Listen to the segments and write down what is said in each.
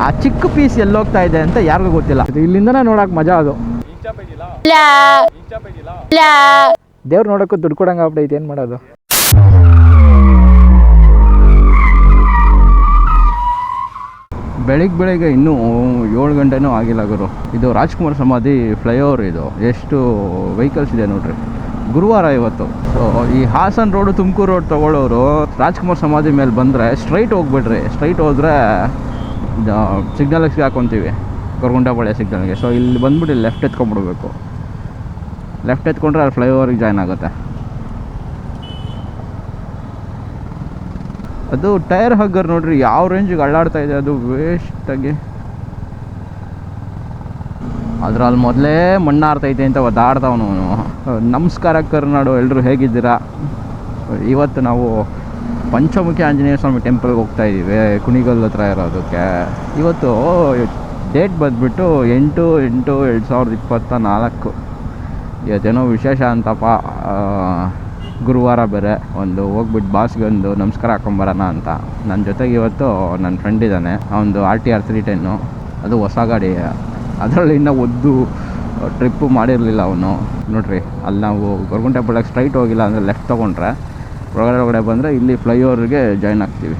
ಆ ಚಿಕ್ಕ ಪೀಸ್ ಎಲ್ಲೋಗ್ತಾ ಇದೆ ಅಂತ ಯಾರಿಗೂ ಗೊತ್ತಿಲ್ಲ. ಇಲ್ಲಿಂದನೇ ನೋಡಕ್ ಮಜಾ ಅದು. ದೇವ್ರು ನೋಡಕ್ಕೂ ದುಡ್ಡು ಕೊಡಂಗ ಆಗ್ಬಿಟ್ಟೈತೆ, ಏನು ಮಾಡೋದು. ಬೆಳಿಗ್ಗೆ ಇನ್ನೂ 7 ಗಂಟೆನೂ ಆಗಿಲ್ಲ ಗುರು. ಇದು ರಾಜ್ಕುಮಾರ್ ಸಮಾಧಿ ಫ್ಲೈಓವರ್. ಇದು ಎಷ್ಟು ವೆಹಿಕಲ್ಸ್ ಇದೆ ನೋಡ್ರಿ. ಗುರುವಾರ ಇವತ್ತು. ಸೊ ಈ ಹಾಸನ್ ರೋಡು ತುಮಕೂರು ರೋಡ್ ತೊಗೊಳ್ಳೋರು ರಾಜ್ಕುಮಾರ್ ಸಮಾಧಿ ಮೇಲೆ ಬಂದರೆ ಸ್ಟ್ರೈಟ್ ಹೋಗ್ಬಿಡ್ರಿ. ಸ್ಟ್ರೈಟ್ ಹೋದರೆ ಸಿಗ್ನಲ್ಗೆ ಹಾಕೊತೀವಿ, ಗೊರಗುಂಟೆಪಾಳ್ಯ ಸಿಗ್ನಲ್ಗೆ. ಸೊ ಇಲ್ಲಿ ಬಂದ್ಬಿಟ್ಟು ಲೆಫ್ಟ್ ಎತ್ಕೊಂಡ್ಬಿಡ್ಬೇಕು. ಲೆಫ್ಟ್ ಎತ್ಕೊಂಡ್ರೆ ಅಲ್ಲಿ ಫ್ಲೈಓವರಿಗೆ ಜಾಯ್ನ್ ಆಗುತ್ತೆ. ಅದು ಟೈರ್ ಹಗ್ಗರ್ ನೋಡ್ರಿ ಯಾವ ರೇಂಜಿಗೆ ಅಳ್ಳಾಡ್ತಾ ಇದೆ ಅದು ವೇಸ್ಟಾಗಿ. ಅದ್ರಲ್ಲಿ ಮೊದಲೇ ಮಣ್ಣಾರ್ತೈತೆ ಅಂತ ಒದ್ದಾಡ್ತಾವನು. ನಮಸ್ಕಾರ ಕರ್ನಾಡು, ಎಲ್ಲರೂ ಹೇಗಿದ್ದೀರಾ? ಇವತ್ತು ನಾವು ಪಂಚಮುಖಿ ಆಂಜನೇಯ ಸ್ವಾಮಿ ಟೆಂಪಲ್ಗೆ ಹೋಗ್ತಾಯಿದ್ದೀವಿ, ಕುಣಿಗಲ್ ಹತ್ರ ಇರೋದಕ್ಕೆ. ಇವತ್ತು ಡೇಟ್ ಬಂದುಬಿಟ್ಟು 8/8/2024. ಇವತ್ತೇನೋ ವಿಶೇಷ ಅಂತಪ್ಪ. ಗುರುವಾರ ಬೇರೆ. ಒಂದು ಹೋಗ್ಬಿಟ್ಟು ಬಾಸ್ಗೊಂದು ನಮಸ್ಕಾರ ಹಾಕೊಂಬರೋಣ ಅಂತ. ನನ್ನ ಜೊತೆಗೆ ಇವತ್ತು ನನ್ನ ಫ್ರೆಂಡ್ ಇದ್ದಾನೆ. ಅವನದು RTR 310. ಅದು ಹೊಸ ಗಾಡಿ. ಅದರಲ್ಲಿ ಇನ್ನೂ ಒದ್ದು ಟ್ರಿಪ್ಪು ಮಾಡಿರಲಿಲ್ಲ ಅವನು. ನೋಡ್ರಿ, ಅಲ್ಲಿ ನಾವು ಗೊರಗುಂಟೆಪಾಳ್ಯಕ್ಕೆ ಸ್ಟ್ರೈಟ್ ಹೋಗಿಲ್ಲ ಅಂದರೆ ಲೆಫ್ಟ್ ತೊಗೊಂಡ್ರೆ ಒಳಗಡೆ ಬಂದರೆ ಇಲ್ಲಿ ಫ್ಲೈಓವರ್ಗೆ ಜಾಯ್ನ್ ಆಗ್ತೀವಿ.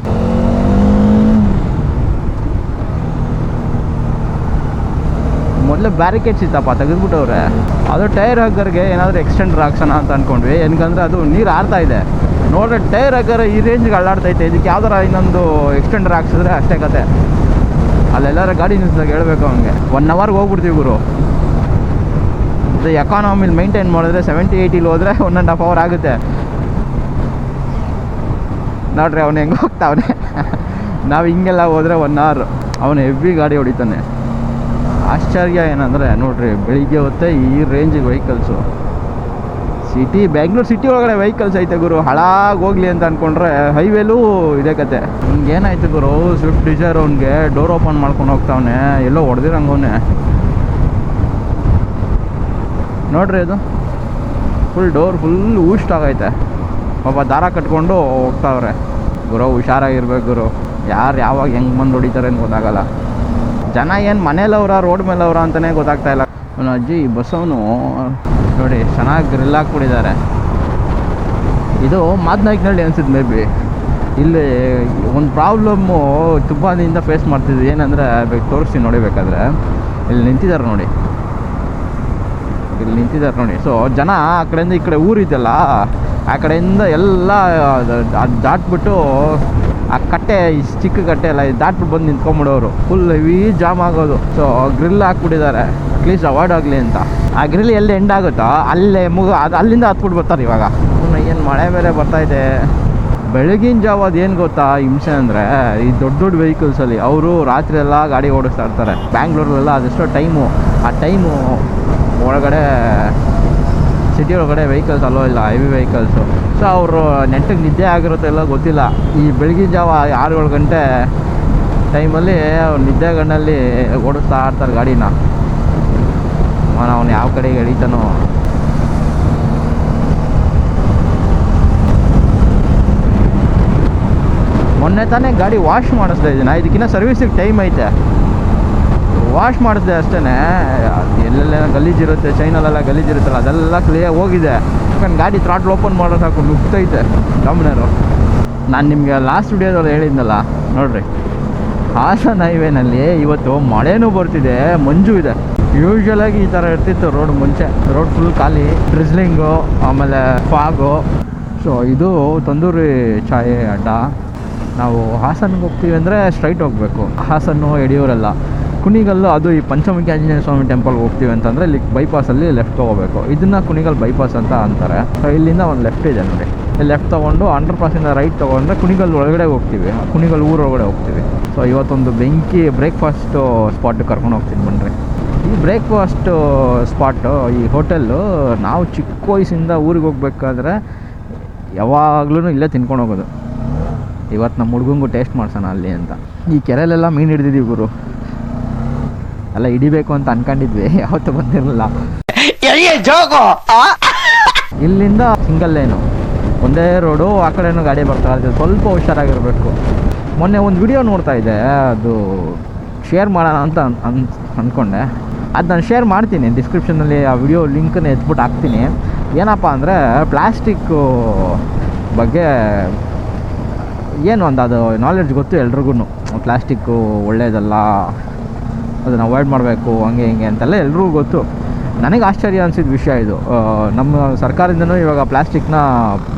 ಮೊದಲು ಬ್ಯಾರಿಕೇಡ್ಸ್ ಇತ್ತಪ್ಪ, ತೆಗೆದುಬಿಟ್ಟವ್ರೆ. ಅದು ಟೈರ್ ಹಗ್ಗರ್ಗೆ ಏನಾದರೂ ಎಕ್ಸ್ಟೆಂಡರ್ ಹಾಕ್ಸೋಣ ಅಂತ ಅಂದ್ಕೊಂಡ್ವಿ. ಏನಕ್ಕಂದರೆ ಅದು ನೀರು ಆರ್ತಾ ಇದೆ ನೋಡ್ರಿ. ಟೈರ್ ಹಗ್ಗರ್ ಈ ರೇಂಜ್ಗೆ ಅಳ್ಳಾಡ್ತೈತೆ. ಇದಕ್ಕೆ ಯಾವ್ದಾರ ಇನ್ನೊಂದು ಎಕ್ಸ್ಟೆಂಡರ್ ಹಾಕ್ಸಿದ್ರೆ ಅಷ್ಟೇ ಕತೆ. ಅಲ್ಲೆಲ್ಲರ ಗಾಡಿ ನಿಲ್ಸಿದಾಗ ಹೇಳ್ಬೇಕು ಅವನಿಗೆ 1 ಅವರ್ಗೆ ಹೋಗ್ಬಿಡ್ತೀವಿ ಗುರು. ಇದು ಎಕಾನಮಿಲಿ ಮೈಂಟೈನ್ ಮಾಡಿದ್ರೆ 70-80 ಹೋದರೆ 1.5 ಅವರ್ ಆಗುತ್ತೆ. ನೋಡ್ರಿ ಅವನು ಹೆಂಗೆ ಹೋಗ್ತಾವನೆ. ನಾವು ಹಿಂಗೆಲ್ಲ ಹೋದರೆ 1 ಅವರ್. ಅವನು ಹೆವಿ ಗಾಡಿ ಹೊಡಿತಾನೆ. ಆಶ್ಚರ್ಯ ಏನಂದರೆ ನೋಡ್ರಿ, ಬೆಳಿಗ್ಗೆ ಹೊತ್ತೆ ಈ ರೇಂಜಿಗೆ ವೆಹಿಕಲ್ಸು. ಬೆಂಗಳೂರು ಸಿಟಿ ಒಳಗಡೆ ವೆಹಿಕಲ್ಸ್ ಐತೆ ಗುರು. ಹಾಳಾಗಿ ಹೋಗ್ಲಿ ಅಂತ ಅಂದ್ಕೊಂಡ್ರೆ ಹೈವೇಲೂ ಇದೇ ಕತೆ. ಹಿಂಗೆ ಏನಾಯ್ತು ಗುರು, ಸ್ವಿಫ್ಟ್ ಡಿಸೈರ್ ಅವ್ನಿಗೆ ಡೋರ್ ಓಪನ್ ಮಾಡ್ಕೊಂಡು ಹೋಗ್ತಾವನೆ, ಎಲ್ಲೋ ಹೊಡೆದಿರಂಗವನೆ ನೋಡ್ರಿ. ಅದು ಡೋರ್ ಫುಲ್ ಊಷ್ಟಾಗೈತೆ. ಪಾಪ ದಾರ ಕಟ್ಕೊಂಡು ಹೋಗ್ತಾವ್ರೆ ಗುರು. ಹುಷಾರಾಗಿರ್ಬೇಕು ಗುರು. ಯಾರು ಯಾವಾಗ ಹೆಂಗೆ ಬಂದು ಹೊಡಿತಾರೆ ಅಂತ ಗೊತ್ತಾಗಲ್ಲ. ಜನ ಏನು ಮನೇಲವ್ರ ರೋಡ್ ಮೇಲವ್ರ ಅಂತಲೇ ಗೊತ್ತಾಗ್ತಾ ಇಲ್ಲ. ಅವನು ಅಜ್ಜಿ ಬಸ್ಸವನು ನೋಡಿ ಚೆನ್ನಾಗಿ ಗ್ರಿಲ್ ಹಾಕ್ಬಿಟ್ಟಿದ್ದಾರೆ. ಇದು ಮಾದನಾಯಕನಹಳ್ಳಿ ಅನ್ಸಿದ್ದು ಮೇ ಬಿ. ಇಲ್ಲಿ ಒಂದು ಪ್ರಾಬ್ಲಮ್ಮು ತುಂಬ ದಿನದಿಂದ ಫೇಸ್ ಮಾಡ್ತಿದ್ವಿ. ಏನಂದರೆ ತೋರಿಸ್ತೀನಿ ನೋಡಿಬೇಕಾದ್ರೆ. ಇಲ್ಲಿ ನಿಂತಿದ್ದಾರೆ ನೋಡಿ. ಸೊ ಜನ ಆ ಕಡೆಯಿಂದ ಈ ಕಡೆ ಊರಿದ್ದಲ್ಲ, ಆ ಕಡೆಯಿಂದ ಎಲ್ಲ ಅದು ದಾಟ್ಬಿಟ್ಟು ಆ ಕಟ್ಟೆ, ಚಿಕ್ಕ ಕಟ್ಟೆ ಎಲ್ಲ ದಾಟ್ಬಿಟ್ಟು ಬಂದು ನಿಂತ್ಕೊಂಡ್ಬಿಡೋರು. ಫುಲ್ ಹೆವಿ ಜಾಮ್ ಆಗೋದು. ಸೊ ಗ್ರಿಲ್ ಹಾಕ್ಬಿಟ್ಟಿದ್ದಾರೆ ಅಟ್ಲೀಸ್ಟ್ ಅವಾಯ್ಡ್ ಆಗಲಿ ಅಂತ. ಆ ಗ್ರಿಲ್ ಎಲ್ಲಿ ಎಂಡ್ ಆಗುತ್ತೋ ಅಲ್ಲೇ ಅಲ್ಲಿಂದ ಹತ್ಬಿಟ್ಟು ಬರ್ತಾರೆ. ಇವಾಗ ಏನು ಮಳೆ ಬೇರೆ ಬರ್ತಾಯಿದೆ. ಬೆಳಗಿನ ಜಾವ ಅದೇನು ಗೊತ್ತಾ ಹಿಂಸೆ ಅಂದರೆ, ಈ ದೊಡ್ಡ ದೊಡ್ಡ ವೆಹಿಕಲ್ಸಲ್ಲಿ ಅವರು ರಾತ್ರಿ ಎಲ್ಲ ಗಾಡಿ ಓಡಿಸ್ತಾ ಇರ್ತಾರೆ. ಬ್ಯಾಂಗ್ಳೂರಲ್ಲೆಲ್ಲ ಅದೆಷ್ಟೋ ಟೈಮು, ಆ ಟೈಮು ಒಳಗಡೆ ಸಿಟಿ ಒಳಗಡೆ ವೆಹಿಕಲ್ಸ್ ಅಲ್ಲೋ ಇಲ್ಲ, ಹೆವಿ ವೆಹಿಕಲ್ಸು. ಸೊ ಅವರು ನೆಟ್ಟಿಗೆ ನಿದ್ದೆ ಆಗಿರುತ್ತೆ ಎಲ್ಲ ಗೊತ್ತಿಲ್ಲ. ಈ ಬೆಳಗಿನ ಜಾವ 6-7 ಗಂಟೆ ಟೈಮಲ್ಲಿ ಅವ್ರು ನಿದ್ದೆಗಣ್ಣಲ್ಲಿ ಓಡಿಸ್ತಾ ಇರ್ತಾರೆ ಗಾಡಿನ. ಅವನು ಯಾವ ಕಡೆಗೆ ಎಳಿತಾನೋ. ಮೊನ್ನೆ ತಾನೇ ಗಾಡಿ ವಾಶ್ ಮಾಡಿಸ್ತಾ ಇದ್ದೀನಿ. ಇದಕ್ಕಿಂತ ಸರ್ವಿಸಿಗೆ ಟೈಮ್ ಐತೆ. ವಾಶ್ ಮಾಡಿಸಿದೆ ಅಷ್ಟೇ. ಎಲ್ಲೆಲ್ಲ ಗಲೀಜಿರುತ್ತೆ, ಚೈನಲ್ಲೆಲ್ಲ ಗಲೀಜಿರುತ್ತಲ್ಲ ಅದೆಲ್ಲ ಕ್ಲಿಯರ್ ಹೋಗಿದೆ. ಯಾಕಂದ್ರೆ ಗಾಡಿ ಥ್ರಾಟ್ಲ್ ಓಪನ್ ಮಾಡೋ ಸಾಕು ನುಗ್ತೈತೆ ಡಾಮಿನರು. ನಾನು ನಿಮಗೆ ಲಾಸ್ಟ್ ವಿಡಿಯೋದಲ್ಲಿ ಹೇಳಿದ್ನಲ್ಲ ನೋಡಿರಿ, ಹಾಸನ್ ಹೈವೇನಲ್ಲಿ ಇವತ್ತು ಮಳೆನೂ ಬರ್ತಿದೆ, ಮಂಜು ಇದೆ. ಯೂಶ್ವಲಾಗಿ ಈ ಥರ ಇರ್ತಿತ್ತು ರೋಡ್ ಮುಂಚೆ. ರೋಡ್ ಫುಲ್ ಖಾಲಿ, ಡ್ರಿಸ್ಲಿಂಗು, ಆಮೇಲೆ ಫಾಗು. ಸೊ ಇದು ತಂದೂರಿ ಚಾಯ್ ಅಡ್ಡ. ನಾವು ಹಾಸನ್ಗೆ ಹೋಗ್ತೀವಿ ಅಂದರೆ ಸ್ಟ್ರೈಟ್ ಹೋಗಬೇಕು. ಹಾಸನ್ನು ಯಡಿಯೂರೆಲ್ಲ ಕುಣಿಗಲ್ಲು, ಅದು ಈ ಪಂಚಮುಖಿ ಆಂಜನೇಯ ಸ್ವಾಮಿ ಟೆಂಪಲ್ಗೆ ಹೋಗ್ತೀವಿ ಅಂತಂದರೆ ಇಲ್ಲಿ ಬೈಪಾಸಲ್ಲಿ ಲೆಫ್ಟ್ ತೊಗೋಬೇಕು. ಇದನ್ನು ಕುಣಿಗಲ್ ಬೈಪಾಸ್ ಅಂತ ಅಂತಾರೆ. ಸೊ ಇಲ್ಲಿಂದ ಒಂದು ಲೆಫ್ಟ್ ಇದೆ ನೋಡಿ. ಇಲ್ಲಿ ಲೆಫ್ಟ್ ತೊಗೊಂಡು ಅಂಡರ್ ಪಾಸಿಂದ ರೈಟ್ ತೊಗೊಂಡ್ರೆ ಕುಣಿಗಲ್ ಒಳಗಡೆ ಹೋಗ್ತೀವಿ, ಕುಣಿಗಲ್ ಊರೊಳಗಡೆ ಹೋಗ್ತೀವಿ. ಸೊ ಇವತ್ತೊಂದು ಬೆಂಕಿ ಬ್ರೇಕ್ಫಾಸ್ಟು ಸ್ಪಾಟಿಗೆ ಕರ್ಕೊಂಡು ಹೋಗ್ತೀನಿ ಬನ್ನಿರಿ. ಈ ಬ್ರೇಕ್ಫಾಸ್ಟು ಸ್ಪಾಟು, ಈ ಹೋಟೆಲ್ಲು ನಾವು ಚಿಕ್ಕ ವಯಸ್ಸಿಂದ ಊರಿಗೆ ಹೋಗ್ಬೇಕಾದ್ರೆ ಯಾವಾಗಲೂ ಇಲ್ಲೇ ತಿನ್ಕೊಂಡು ಹೋಗೋದು. ಇವತ್ತು ನಮ್ಮ ಹುಡುಗಂಗೂ ಟೇಸ್ಟ್ ಮಾಡ್ಸೋಣ ಅಲ್ಲಿ ಅಂತ. ಈ ಕೆರೆಯಲ್ಲೆಲ್ಲ ಮೀನು ಹಿಡಿದಿದ್ದೀವಿ ಗುರು. ಎಲ್ಲ ಹಿಡಿಬೇಕು ಅಂತ ಅನ್ಕೊಂಡಿದ್ವಿ, ಯಾವತ್ತೂ ಬಂದಿರಲಿಲ್ಲ. ಇಲ್ಲಿಂದ ಸಿಂಗಲ್ ಲೈನು, ಒಂದೇ ರೋಡು. ಆ ಕಡೆನೂ ಗಾಡಿ ಬರ್ತಾ ಇರ್ತದೆ, ಸ್ವಲ್ಪ ಹುಷಾರಾಗಿರಬೇಕು. ಮೊನ್ನೆ ಒಂದು ವಿಡಿಯೋ ನೋಡ್ತಾ ಇದ್ದೆ, ಅದು ಶೇರ್ ಮಾಡೋಣ ಅಂತ ಅಂದ್ಕೊಂಡೆ. ಅದು ನಾನು ಶೇರ್ ಮಾಡ್ತೀನಿ ಡಿಸ್ಕ್ರಿಪ್ಷನಲ್ಲಿ, ಆ ವಿಡಿಯೋ ಲಿಂಕನ್ನು ಎತ್ಬಿಟ್ಟು ಹಾಕ್ತೀನಿ. ಏನಪ್ಪ ಅಂದರೆ ಪ್ಲಾಸ್ಟಿಕ್ಕು ಬಗ್ಗೆ ಏನು ಒಂದು ಅದು ನಾಲೆಡ್ಜ್ ಗೊತ್ತು ಎಲ್ರಿಗೂ. ಪ್ಲಾಸ್ಟಿಕ್ಕು ಒಳ್ಳೆಯದಲ್ಲ, ಅದನ್ನು ಅವಾಯ್ಡ್ ಮಾಡಬೇಕು, ಹಂಗೆ ಹಿಂಗೆ ಅಂತೆಲ್ಲ ಎಲ್ರಿಗೂ ಗೊತ್ತು. ನನಗೆ ಆಶ್ಚರ್ಯ ಅನಿಸಿದ ವಿಷಯ ಇದು. ನಮ್ಮ ಸರ್ಕಾರದಿಂದನೂ ಇವಾಗ ಪ್ಲಾಸ್ಟಿಕ್ನ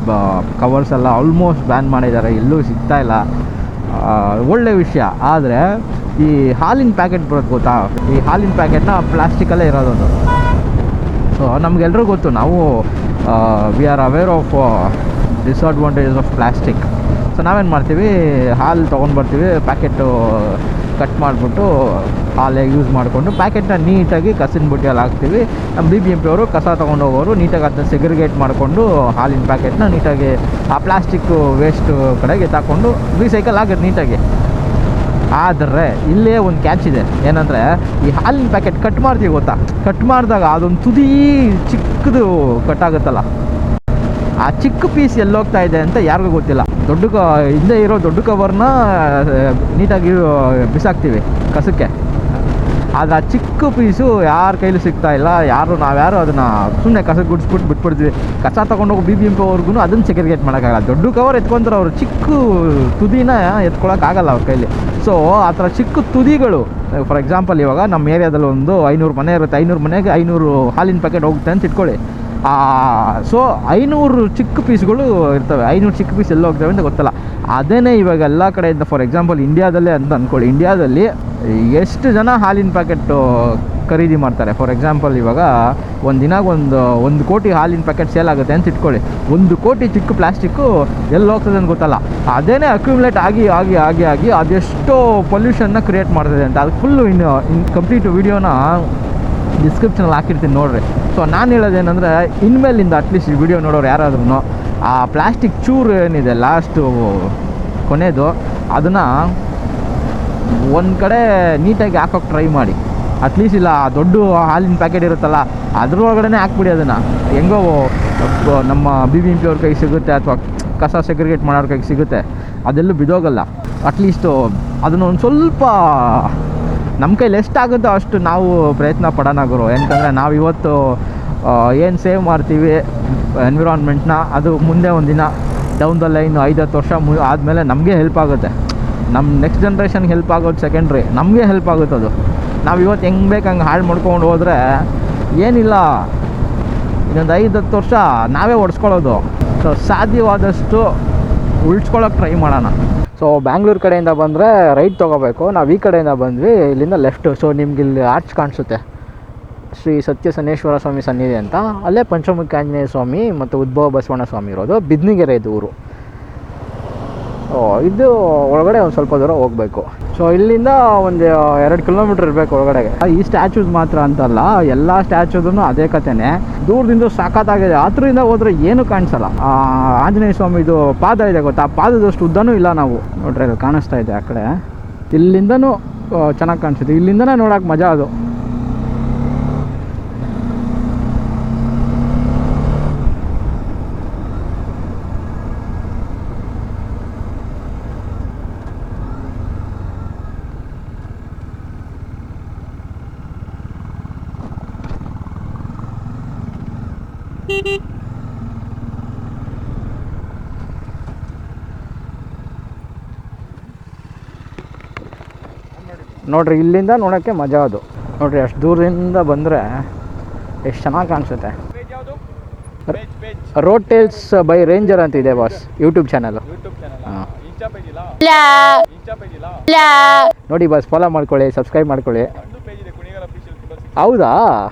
ಕವರ್ಸ್ ಎಲ್ಲ ಆಲ್ಮೋಸ್ಟ್ ಬ್ಯಾನ್ ಮಾಡಿದ್ದಾರೆ, ಎಲ್ಲೂ ಸಿಗ್ತಾಯಿಲ್ಲ. ಒಳ್ಳೆಯ ವಿಷಯ. ಆದರೆ ಈ ಹಾಲಿನ ಪ್ಯಾಕೆಟ್ ಬರೋದು ಗೊತ್ತಾ, ಈ ಹಾಲಿನ ಪ್ಯಾಕೆಟ್ನ ಪ್ಲಾಸ್ಟಿಕಲ್ಲೇ ಇರೋದು. ಸೊ ನಮಗೆಲ್ಲರೂ ಗೊತ್ತು, ನಾವು we are aware of disadvantages of plastic. So ನಾವೇನು ಮಾಡ್ತೀವಿ, ಹಾಲು ತೊಗೊಂಡ್ಬರ್ತೀವಿ, ಪ್ಯಾಕೆಟು ಕಟ್ ಮಾಡಿಬಿಟ್ಟು ಹಾಲೇ ಯೂಸ್ ಮಾಡಿಕೊಂಡು ಪ್ಯಾಕೆಟ್ನ ನೀಟಾಗಿ ಕಸಿನ ಬುಟ್ಟಿಯಲ್ಲಿ ಹಾಕ್ತೀವಿ. ನಮ್ಮ BBMP ಅವರು ಕಸ ತೊಗೊಂಡೋಗೋರು ನೀಟಾಗಿ ಅದನ್ನ ಸೆಗ್ರಿಗೇಟ್ ಮಾಡಿಕೊಂಡು ಹಾಲಿನ ಪ್ಯಾಕೆಟ್ನ ನೀಟಾಗಿ ಆ ಪ್ಲಾಸ್ಟಿಕ್ಕು ವೇಸ್ಟು ಕಡೆಗೆ ತಗೊಂಡು ರೀಸೈಕಲ್ ಆಗುತ್ತೆ ನೀಟಾಗಿ. ಆದರೆ ಇಲ್ಲೇ ಒಂದು ಕ್ಯಾಚ್ ಇದೆ, ಏನಂದರೆ ಈ ಹಾಲಿನ ಪ್ಯಾಕೆಟ್ ಕಟ್ ಮಾಡ್ತೀವಿ ಗೊತ್ತಾ, ಕಟ್ ಮಾಡಿದಾಗ ಅದೊಂದು ತುದಿ ಚಿಕ್ಕದು ಕಟ್ ಆಗುತ್ತಲ್ಲ, ಆ ಚಿಕ್ಕ ಪೀಸ್ ಎಲ್ಲೋಗ್ತಾ ಇದೆ ಅಂತ ಯಾರಿಗೂ ಗೊತ್ತಿಲ್ಲ. ಹಿಂದೆ ಇರೋ ದೊಡ್ಡ ಕವರ್ನ ನೀಟಾಗಿ ಬಿಸಾಕ್ತೀವಿ ಕಸಕ್ಕೆ, ಆದರೆ ಆ ಚಿಕ್ಕ ಪೀಸು ಯಾರ ಕೈಲೂ ಸಿಗ್ತಾ ಇಲ್ಲ. ನಾವ್ಯಾರು ಅದನ್ನು ಸುಮ್ಮನೆ ಕಸಕ್ಕೆ ಗುಡಿಸ್ಬಿಟ್ಟು ಬಿಟ್ಬಿಡ್ತೀವಿ. ಕಸ ತೊಗೊಂಡೋಗಿ BBMP ಅವ್ರಿಗೂ ಅದನ್ನು ಸೆಗ್ರಿಗೇಟ್ ಮಾಡೋಕ್ಕಾಗಲ್ಲ. ದೊಡ್ಡ ಕವರ್ ಎತ್ಕೊಂತಾರೆ ಅವರು, ಚಿಕ್ಕ ತುದಿನ ಎತ್ಕೊಳ್ಳೋಕ್ಕಾಗಲ್ಲ ಅವ್ರ ಕೈಲಿ. ಸೊ ಆ ಥರ ಚಿಕ್ಕ ತುದಿಗಳು, ಫಾರ್ ಎಕ್ಸಾಂಪಲ್ ಇವಾಗ ನಮ್ಮ ಏರಿಯಾದಲ್ಲಿ ಒಂದು 500 ಮನೆ ಇರುತ್ತೆ, 500 ಮನೆಗೆ 500 ಹಾಲಿನ ಪ್ಯಾಕೆಟ್ ಹೋಗುತ್ತೆ ಅಂತ ಇಟ್ಕೊಳ್ಳಿ. ಸೊ 500 ಚಿಕ್ಕ ಪೀಸ್ಗಳು ಇರ್ತವೆ. 500 ಚಿಕ್ಕ ಪೀಸ್ ಎಲ್ಲ ಹೋಗ್ತವೆ ಅಂತ ಗೊತ್ತಲ್ಲ. ಅದೇ ಇವಾಗ ಎಲ್ಲ ಕಡೆಯಿಂದ, ಫಾರ್ ಎಕ್ಸಾಂಪಲ್ ಇಂಡಿಯಾದಲ್ಲೇ ಅಂತ ಅಂದ್ಕೊಳ್ಳಿ, ಇಂಡಿಯಾದಲ್ಲಿ ಎಷ್ಟು ಜನ ಹಾಲಿನ ಪ್ಯಾಕೆಟು ಖರೀದಿ ಮಾಡ್ತಾರೆ. ಫಾರ್ ಎಕ್ಸಾಂಪಲ್ ಇವಾಗ ಒಂದು ದಿನಾಗ ಒಂದು ಕೋಟಿ ಹಾಲಿನ ಪ್ಯಾಕೆಟ್ ಸೇಲ್ ಆಗುತ್ತೆ ಅಂತ ಇಟ್ಕೊಳ್ಳಿ. 1 ಕೋಟಿ ಚಿಕ್ಕ ಪ್ಲಾಸ್ಟಿಕ್ಕು ಎಲ್ಲಿ ಹೋಗ್ತದೆ ಅಂತ ಗೊತ್ತಲ್ಲ. ಅದೇ ಅಕ್ಯುಮುಲೇಟ್ ಆಗಿ ಆಗಿ ಆಗಿ ಆಗಿ ಅದೆಷ್ಟೋ ಪೊಲ್ಯೂಷನ್ನ ಕ್ರಿಯೇಟ್ ಮಾಡ್ತದೆ ಅಂತ. ಅದು ಫುಲ್ಲು ಕಂಪ್ಲೀಟ್ ವೀಡಿಯೋನ ಡಿಸ್ಕ್ರಿಪ್ಷನಲ್ಲಿ ಹಾಕಿರ್ತೀನಿ ನೋಡ್ರಿ. ಸೊ ನಾನು ಹೇಳೋದೇನೆಂದರೆ, ಇನ್ಮೇಲಿಂದ ಅಟ್ಲೀಸ್ಟ್ ಈ ವಿಡಿಯೋ ನೋಡೋರು ಯಾರಾದ್ರೂ ಆ ಪ್ಲಾಸ್ಟಿಕ್ ಚೂರು ಏನಿದೆ ಲಾಸ್ಟು ಕೊನೆಯದು, ಅದನ್ನು ಒಂದು ಕಡೆ ನೀಟಾಗಿ ಹಾಕೋಕ್ಕೆ ಟ್ರೈ ಮಾಡಿ. ಅಟ್ಲೀಸ್ಟ್ ಇಲ್ಲ ದೊಡ್ಡ ಹಾಲಿನ ಪ್ಯಾಕೆಟ್ ಇರುತ್ತಲ್ಲ ಅದ್ರೊಳಗಡೆ ಹಾಕ್ಬಿಡಿ. ಅದನ್ನು ಹೆಂಗೋ ನಮ್ಮ BBMP ಅವ್ರ ಕೈಗೆ ಸಿಗುತ್ತೆ, ಅಥವಾ ಕಸ ಸೆಗ್ರಿಗೇಟ್ ಮಾಡೋರ ಕೈಗೆ ಸಿಗುತ್ತೆ, ಅದೆಲ್ಲೂ ಬಿದೋಗಲ್ಲ. ಅಟ್ಲೀಸ್ಟು ಅದನ್ನು ಒಂದು ಸ್ವಲ್ಪ ನಮ್ಮ ಕೈಲಿ ಎಷ್ಟಾಗುತ್ತೋ ಅಷ್ಟು ನಾವು ಪ್ರಯತ್ನ ಪಡೋಣ ಗುರು. ಯಾಕಂದರೆ ನಾವು ಇವತ್ತು ಏನು ಸೇವ್ ಮಾಡ್ತೀವಿ ಎನ್ವಿರಾನ್ಮೆಂಟ್ನ, ಅದು ಮುಂದೆ ಒಂದು ದಿನ ಡೌನ್ ದ ಲೈನ್ 5-10 ವರ್ಷ ಆದಮೇಲೆ ನಮಗೆ ಹೆಲ್ಪ್ ಆಗುತ್ತೆ. ನಮ್ಮ ನೆಕ್ಸ್ಟ್ ಜನ್ರೇಷನ್ಗೆ ಹೆಲ್ಪ್ ಆಗೋದು ಸೆಕೆಂಡ್ರಿ, ನಮಗೆ ಹೆಲ್ಪ್ ಆಗುತ್ತೆ ಅದು. ನಾವು ಇವತ್ತು ಹೆಂಗೆ ಬೇಕು ಹಂಗೆ ಹಾಳು ಮಾಡ್ಕೊಂಡು ಹೋದರೆ ಏನಿಲ್ಲ, ಇನ್ನೊಂದು 5-10 ವರ್ಷ ನಾವೇ ಒಡ್ಸ್ಕೊಳ್ಳೋದು. ಸೊ ಸಾಧ್ಯವಾದಷ್ಟು ಉಳಿಸ್ಕೊಳ್ಳೋಕೆ ಟ್ರೈ ಮಾಡೋಣ. ಸೊ ಬ್ಯಾಂಗ್ಳೂರು ಕಡೆಯಿಂದ ಬಂದರೆ ರೈಟ್ ತೊಗೋಬೇಕು, ನಾವು ಈ ಕಡೆಯಿಂದ ಬಂದ್ವಿ, ಇಲ್ಲಿಂದ ಲೆಫ್ಟು. ಸೊ ನಿಮ್ಗೆ ಇಲ್ಲಿ ಆರ್ಚ್ ಕಾಣಿಸುತ್ತೆ, ಶ್ರೀ ಸತ್ಯ ಸನ್ನೇಶ್ವರ ಸ್ವಾಮಿ ಸನ್ನಿಧಿ ಅಂತ. ಅಲ್ಲೇ ಪಂಚಮುಖಿ ಆಂಜನೇಯ ಸ್ವಾಮಿ ಮತ್ತು ಉದ್ಭವ ಬಸವಣ್ಣ ಸ್ವಾಮಿ ಇರೋದು. ಬಿದ್ನಿಗೆರೆ ಇದು ಊರು. ಇದು ಒಳಗಡೆ ಒಂದು ಸ್ವಲ್ಪ ದೂರ ಹೋಗಬೇಕು. ಸೊ ಇಲ್ಲಿಂದ ಒಂದು 2 ಕಿಲೋಮೀಟ್ರ್ ಇರಬೇಕು ಒಳಗಡೆಗೆ. ಈ ಸ್ಟ್ಯಾಚ್ಯೂಸ್ ಮಾತ್ರ ಅಂತಲ್ಲ, ಎಲ್ಲ ಸ್ಟ್ಯಾಚ್ಯೂದೂ ಅದೇ ಕಥೆನೇ. ದೂರದಿಂದ ಸಾಕಾಗಿದೆ, ಹತ್ರದಿಂದ ಹೋದರೆ ಏನೂ ಕಾಣಿಸಲ್ಲ. ಆಂಜನೇಯ ಸ್ವಾಮಿದು ಪಾದ ಇದೆ ಗೊತ್ತಾ, ಆ ಪಾದದಷ್ಟು ಉದ್ದನೂ ಇಲ್ಲ. ನಾವು ನೋಡ್ರಿ ಅದು ಕಾಣಿಸ್ತಾ ಇದೆ ಆ ಕಡೆ, ಇಲ್ಲಿಂದನೂ ಚೆನ್ನಾಗಿ ಕಾಣಿಸುತ್ತೆ. ಇಲ್ಲಿಂದನೇ ನೋಡೋಕೆ ಮಜಾ ಅದು. ನೋಡ್ರಿ ಇಲ್ಲಿಂದ ನೋಡೋಕ್ಕೆ ಮಜಾ ಅದು. ನೋಡ್ರಿ ಅಷ್ಟು ದೂರದಿಂದ ಬಂದರೆ ಎಷ್ಟು ಚೆನ್ನಾಗಿ ಕಾಣಿಸುತ್ತೆ. ರೋಡ್ ಟೇಲ್ಸ್ ಬೈ ರೇಂಜರ್ ಅಂತ ಇದೆ ಬಾಸ್, ಯೂಟ್ಯೂಬ್ ಚಾನಲ್. ಹಾಂ ನೋಡಿ ಬಾಸ್, ಫಾಲೋ ಮಾಡ್ಕೊಳ್ಳಿ, ಸಬ್ಸ್ಕ್ರೈಬ್ ಮಾಡ್ಕೊಳ್ಳಿ. ಹೌದಾ?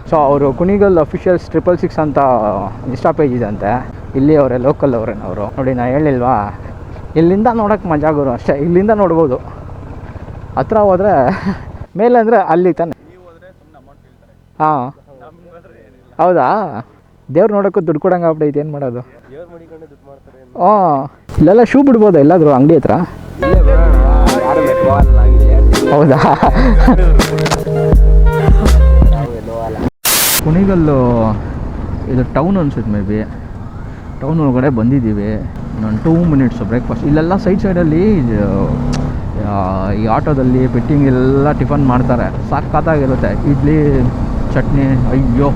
ಸೊ ಅವರು ಕುಣಿಗಲ್ ಅಫಿಷಿಯಲ್ಸ್ 666 ಅಂತ ಇನ್ಸ್ಟಾ ಪೇಜ್ ಇದೆ ಅಂತೆ. ಇಲ್ಲಿ ಅವರೇ, ಲೋಕಲ್ ಅವರೇನವರು. ನೋಡಿ ನಾ ಹೇಳಿಲ್ವಾ, ಇಲ್ಲಿಂದ ನೋಡೋಕ್ಕೆ ಮಜಾ ಗುರು ಅಷ್ಟೇ. ಇಲ್ಲಿಂದ ನೋಡ್ಬೋದು. ಹತ್ರ ಹೋದರೆ ಮೇಲೆ ಅಂದರೆ ಅಲ್ಲಿ ತಾನೆ. ಹಾಂ ಹೌದಾ? ದೇವ್ರು ನೋಡೋಕ್ಕೂ ದುಡ್ಡು ಕೊಡಂಗೆ ಆಗ್ಬಿಟ್ಟೈತೆ, ಏನು ಮಾಡೋದು? ಹಾಂ ಇಲ್ಲೆಲ್ಲ ಶೂ ಬಿಡ್ಬೋದು ಎಲ್ಲಾದರೂ ಅಂಗಡಿ ಹತ್ರ. ಹೌದಾ? ಕುಣಿಗಲ್ಲು ಇದು ಟೌನ್ ಅನ್ಸುತ್ತೆ, ಮೇ ಬಿ ಟೌನ್ ಒಳಗಡೆ ಬಂದಿದ್ದೀವಿ. ಇನ್ನೊಂದು 2 ಮಿನಿಟ್ಸು ಬ್ರೇಕ್ಫಾಸ್ಟ್. ಇಲ್ಲೆಲ್ಲ ಸೈಡಲ್ಲಿ ಈ ಆಟೋದಲ್ಲಿ ಪೆಟ್ಟಿಂಗ್ ಎಲ್ಲ ಟಿಫನ್ ಮಾಡ್ತಾರೆ, ಸಖತ್ತಾಗಿರುತ್ತೆ. ಇಡ್ಲಿ ಚಟ್ನಿ, ಅಯ್ಯೋ.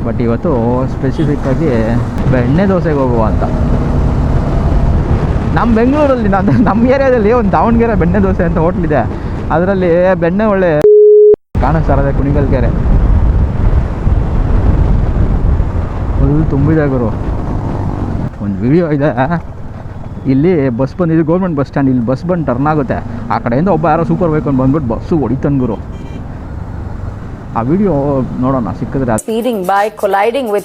ಬಟ್ ಇವತ್ತು ಸ್ಪೆಸಿಫಿಕ್ಕಾಗಿ ಬೆಣ್ಣೆ ದೋಸೆಗೆ ಹೋಗುವ ಅಂತ. ನಮ್ಮ ಬೆಂಗಳೂರಲ್ಲಿ ನಮ್ಮ ಏರಿಯಾದಲ್ಲಿ ಒಂದು ದಾವಣಗೆರೆ ಬೆಣ್ಣೆ ದೋಸೆ ಅಂತ ಹೋಟ್ಲಿದೆ. ಅದರಲ್ಲಿ ಬೆಣ್ಣೆ ಒಳ್ಳೆ ಕಾಣಿಸ್ತಾರದೆ. ಕುಣಿಗಲ್ ಕೆರೆ ಫುಲ್ ತುಂಬಿದೆ ಗುರು. ಒಂದು ವಿಡಿಯೋ ಇದೆ, ಇಲ್ಲಿ ಬಸ್ ಬಂದಿದ್ದು ಗೌರ್ಮೆಂಟ್ ಬಸ್ ಸ್ಟ್ಯಾಂಡ್. ಇಲ್ಲಿ ಬಸ್ ಬಂದು ಟರ್ನ್ ಆಗುತ್ತೆ, ಆ ಕಡೆಯಿಂದ ಒಬ್ಬ ಯಾರೋ ಸೂಪರ್ ವೆಹಿಕಲ್ ಬಂದ್ಬಿಟ್ಟು ಬಸ್ಸು ಹೊಡಿತಾನೆ ಗುರು. ಆ ವಿಡಿಯೋ ನೋಡೋಣ ಸಿಕ್ಕಿದ್ರೆ. Speeding bike colliding with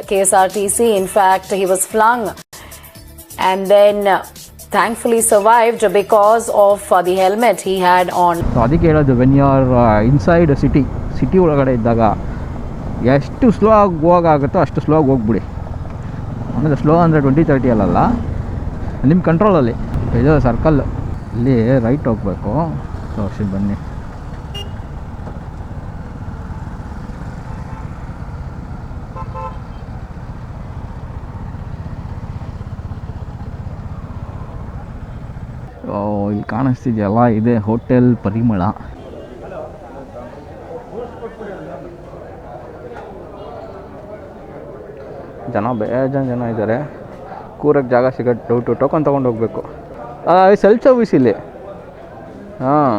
KSRTC. In fact, he was flung and then thankfully survived because of the helmet he had on. So ಅದಕ್ಕೆ ಹೇಳೋದು, when you are inside city ಒಳಗಡೆ ಇದ್ದಾಗ ಎಷ್ಟು ಸ್ಲೋ ಆಗಿ ಹೋಗಾಗುತ್ತೋ ಅಷ್ಟು ಸ್ಲೋ ಆಗಿ ಹೋಗ್ಬಿಡಿ. ಅಂದರೆ ಸ್ಲೋ ಅಂದರೆ 20-30 ಅಲ್ಲ, ನಿಮ್ಮ ಕಂಟ್ರೋಲಲ್ಲಿ. ಇದು ಸರ್ಕಲ್, ಇಲ್ಲಿ ರೈಟ್ ಹೋಗಬೇಕು. ಸೊ ಅಷ್ಟು ಬನ್ನಿ. ಇಲ್ಲಿ ಕಾಣಿಸ್ತಿದೆಯಲ್ಲ, ಇದೆ ಹೋಟೆಲ್ ಪರಿಮಳ. ಬೇಜಾನ್ ಜನ ಇದ್ದಾರೆ. ಕೂರಕ್ಕೆ ಜಾಗ ಸಿಗೋದು ಡೌಟು. ಟೋಕನ್ ತೊಗೊಂಡು ಹೋಗಬೇಕು. ಸೆಲ್ಫ್ ಸರ್ವಿಸ್ ಇಲ್ಲಿ. ಹಾಂ,